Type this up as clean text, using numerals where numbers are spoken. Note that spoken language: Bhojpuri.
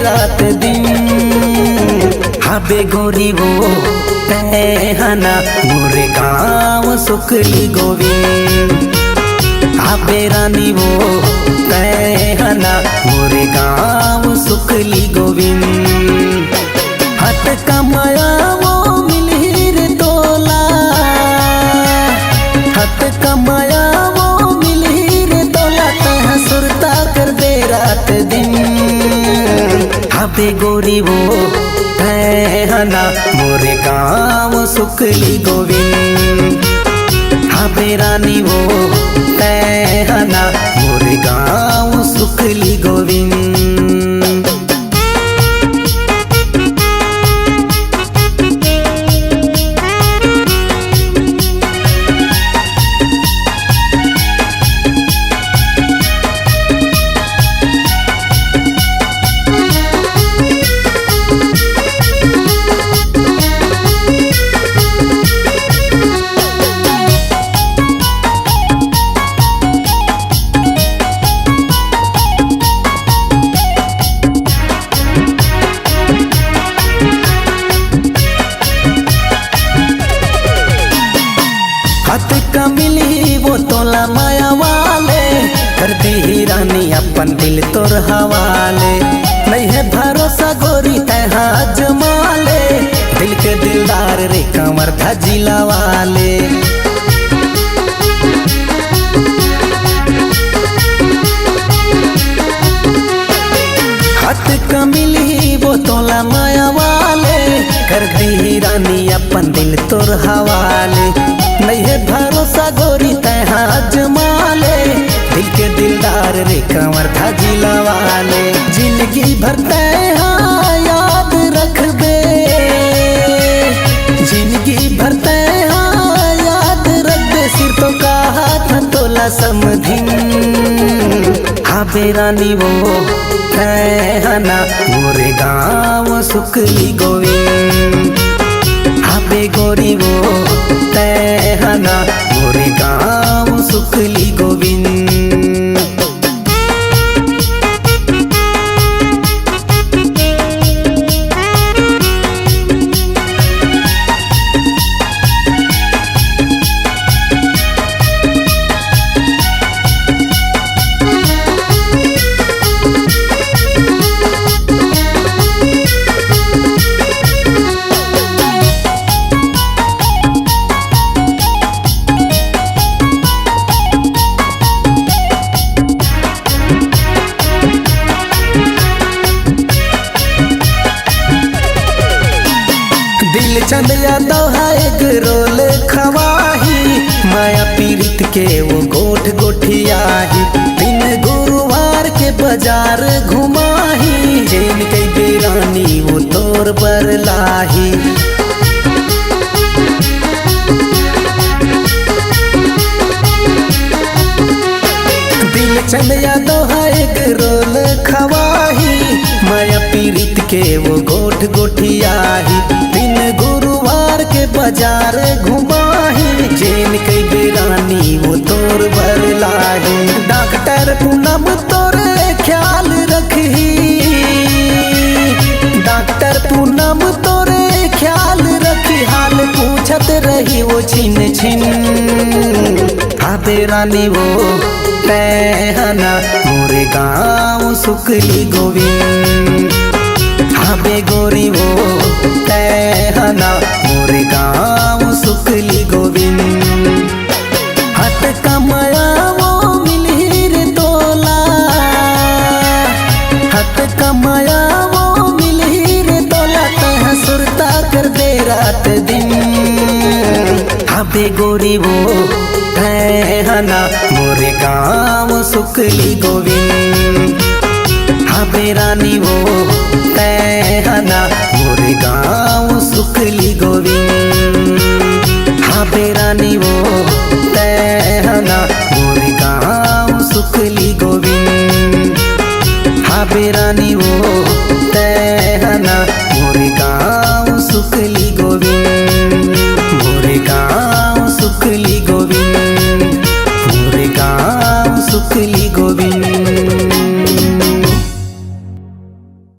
रात दिन। हाबे गोरी वो हना मोरे गाँव सुखली गोविंद। हाबे रानी वो हना मोरे गाँव सुखली गोविंद। हट कमाया वो मिलहिर तोला, हट कमाया वो मिलहिर तोला। तह सुरता कर दे रात दिन। हाबे गोरी वो हना मोरे गाँव सुखली गोविंद। हाबे रानी वो हना मोरे गाँव सुखली गोविंद। हाथ का मिली वो तोला माया वाले, करती ही रानी अपन दिल तोर हवाले। नहीं है भरोसा गोरी तह जमाले, दिल के दिलदार रे कमर धजिला वाले। हाथ का मिली वो तोला माया वाले, करती ही रानी अपन दिल तोर हवाले। नहीं है भरोसा गोरी तह जमाले, दिल के दिलदार रे कंवर धजिला वाले। जिंदगी भर तह याद रखबे, जिंदगी भर तह याद रखबे। सिर तो का हाथ तोला समधिन। हाबे रानी वो हना मोरे गाँव सुखली गोविंद। हाबे गोरी वो हना मोरे गाँव सुखली गोविंद। दिल चंद यादव है एक रोल खवाही, माया पीड़ित के वो गोठ गोठियाही। दिन गुरुवार के बाजार घुमाही, जेन कई बेरानी वो तोर बर लाही। दिल चंद यादव है एक रोल खवाही, माया पीड़ित के वो गोठ गोठियाही। दिन गुरुवार के बाजार घुमाही, जेन कई बेरानी वो तोर भर लाही। डॉक्टर पूनम तोरे ख्याल रखी, डॉक्टर पूनम तोरे ख्याल रखी। हाल पूछत रही वो छिन छिन। हाबे रानी वो हना मोरे गाँव सुखली गोविंद। हाबे गोरी वो हना मोरे गाँव सुखली गोविंद। हट कमाया वो मिलहिर तोला, हट कमाया वो मिलहिर तोला। तह सुरता कर दे रात दिन। हाबे गोरी वो हना मोरे गाँव सुखली गोविंद। हाबे रानी वो हना मोरे गाँव सुखली गोविंद। हाबे रानी वो हना मोरे गाँव सुखली गोविंद। हाबे रानी वो हना मोरे गाँव सुखली